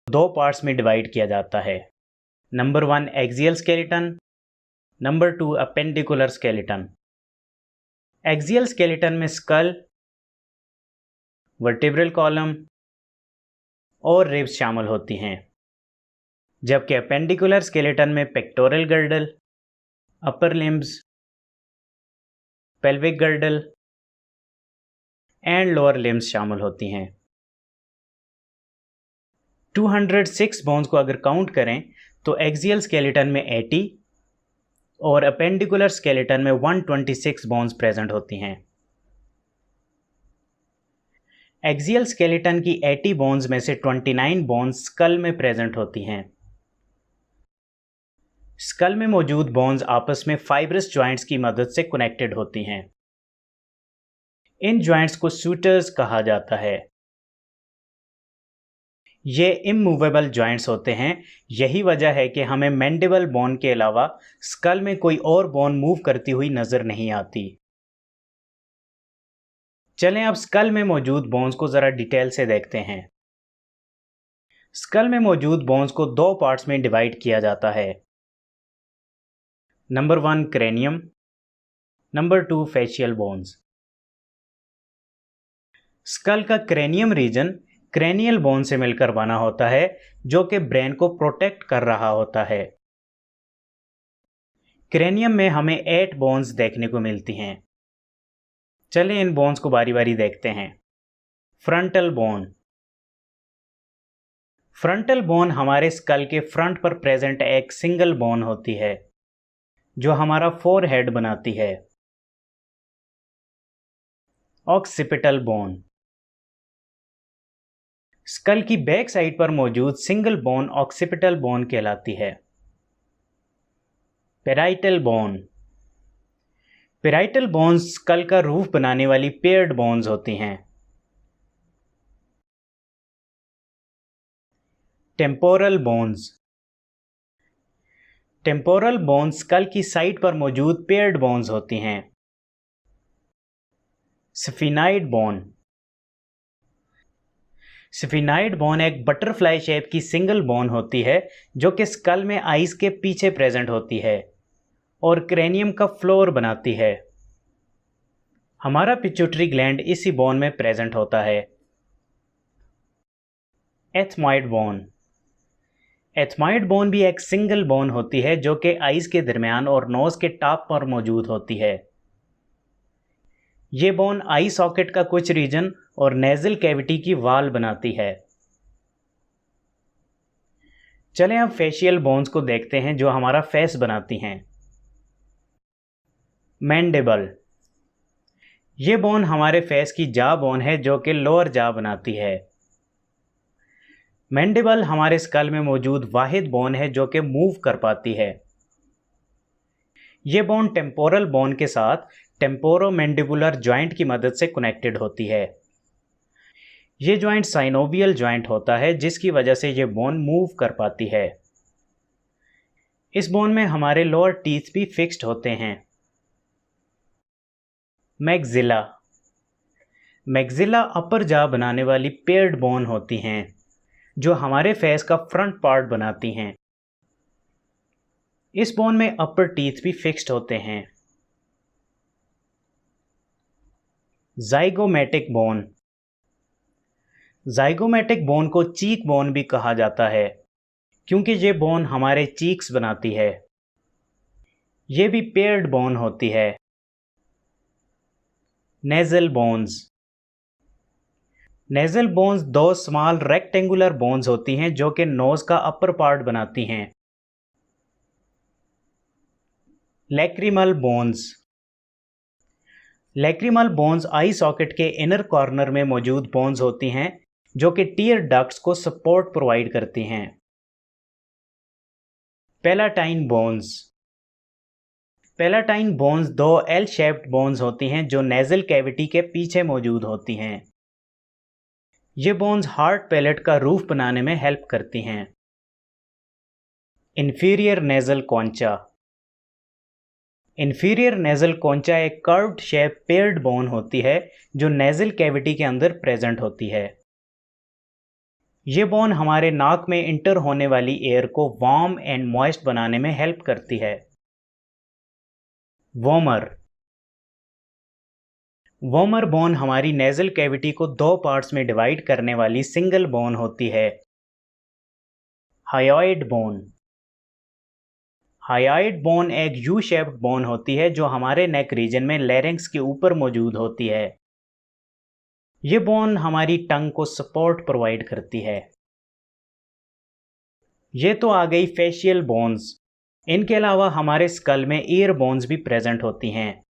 दो पार्ट्स में डिवाइड किया जाता है। Number 1 axial skeleton, number 2 appendicular skeleton. Axial skeleton में स्कल, वर्टेब्रल कॉलम और रिब्स शामिल होती हैं, जबकि अपेंडिकुलर स्केलेटन में pectoral girdle, upper limbs, pelvic girdle and lower limbs शामिल होती हैं। 206 बोन्स को अगर काउंट करें तो एक्सियल स्केलेटन में 80 और अपेंडिकुलर स्केलेटन में 126 बोन्स प्रेजेंट होती हैं। एक्सियल स्केलेटन की 80 बोन्स में से 29 बोन्स स्कल में प्रेजेंट होती हैं। स्कल में मौजूद बोन्स आपस में फाइब्रस जॉइंट्स की मदद से कनेक्टेड होती हैं। इन जॉइंट्स को सूटर्स कहा जाता है। ये इमूवेबल जॉइंट्स होते हैं। यही वजह है कि हमें मैंडिबल बोन के अलावा स्कल में कोई और बोन मूव करती हुई नजर नहीं आती। चलें अब स्कल में मौजूद बोन्स को ज़रा डिटेल से देखते हैं। स्कल में मौजूद बोन्स को दो पार्ट्स में डिवाइड किया जाता है। Number 1 cranium, number 2 facial bones. Skull का क्रेनियम रीजन क्रेनियल बोन से मिलकर बना होता है, जो कि ब्रेन को प्रोटेक्ट कर रहा होता है। क्रेनियम में हमें 8 बोन्स देखने को मिलती हैं। चलें इन बोन्स को बारी बारी देखते हैं। Frontal bone. फ्रंटल बोन हमारे स्कल के फ्रंट पर प्रेजेंट एक सिंगल बोन होती है, जो हमारा फोरहेड बनाती है। Occipital bone. स्कल की बैक साइड पर मौजूद सिंगल बोन ऑक्सीपिटल बोन कहलाती है। Parietal bone. Parietal bones skull का रूफ बनाने वाली पेयर्ड बोन्स होती हैं। Temporal bones. Temporal bones skull की साइड पर मौजूद पेयर्ड बोन्स होती हैं। Sphenoid bone. स्फिनाइड बोन एक बटरफ्लाई शेप की सिंगल बोन होती है, जो कि स्कल में आइज के पीछे प्रेजेंट होती है और क्रेनियम का फ्लोर बनाती है। हमारा पिट्यूटरी ग्लैंड इसी बोन में प्रेजेंट होता है। Ethmoid bone. एथमॉइड बोन भी एक सिंगल बोन होती है, जो कि आइज के दरमियान और नोज के टॉप पर मौजूद होती है। ये बोन आई सॉकेट का कुछ रीजन और नेजल कैविटी की वाल बनाती है। चलें अब फेशियल बोन्स को देखते हैं, जो हमारा फेस बनाती हैं। मैंडिबल। ये बोन हमारे फेस की जा बोन है, जो कि लोअर जा बनाती है। मैंडिबल हमारे स्कल में मौजूद वाहिद बोन है जो कि मूव कर पाती है। ये बोन टेम्पोरल बोन के साथ टेम्पोरोमैंडिबुलर जॉइंट की मदद से कनेक्टेड होती है। ये जॉइंट साइनोवियल जॉइंट होता है, जिसकी वजह से ये बोन मूव कर पाती है। इस बोन में हमारे लोअर टीथ भी फिक्स्ड होते हैं। मैक्सिला। मैक्सिला अपर जा बनाने वाली पेयर्ड बोन होती हैं, जो हमारे फेस का फ्रंट पार्ट बनाती हैं। इस बोन में अपर टीथ भी फिक्स्ड होते हैं। Zygomatic bone. जाइगोमेटिक बोन को चीक बोन भी कहा जाता है, क्योंकि ये बोन हमारे चीक्स बनाती है। ये भी पेयर्ड बोन होती है। Nasal bones. नेजल बोन्स दो स्मॉल रेक्टेंगुलर बोन्स होती हैं, जो कि नोज का अपर पार्ट बनाती हैं। Lacrimal bones. लैक्रिमल बोन्स आई सॉकेट के इनर कॉर्नर में मौजूद बोन्स होती हैं, जो कि टीयर डक्ट्स को सपोर्ट प्रोवाइड करती हैं। Palatine bones. पैलाटाइन बोन्स दो एल शेप्ड बोन्स होती हैं, जो नेजल कैविटी के पीछे मौजूद होती हैं। ये बोन्स हार्ट पैलेट का रूफ बनाने में हेल्प करती हैं। Inferior nasal कॉन्चा। इंफीरियर नेजल कॉन्चा एक कर्व्ड शेप पेयर्ड बोन होती है, जो नेजल कैविटी के अंदर प्रेजेंट होती है। ये बोन हमारे नाक में इंटर होने वाली एयर को वार्म एंड मॉइस्ट बनाने में हेल्प करती है। वॉर्मर। वॉर्मर बोन हमारी नेजल कैविटी को दो पार्ट्स में डिवाइड करने वाली सिंगल बोन होती है। Hyoid bone. हायोइड बोन एक यू शेप्ड बोन होती है जो हमारे नेक रीजन में लैरिंक्स के ऊपर मौजूद होती है। ये बोन हमारी टंग को सपोर्ट प्रोवाइड करती है। ये तो आ गई फेशियल बोन्स। इनके अलावा हमारे स्कल में ईयर बोन्स भी प्रेजेंट होती हैं।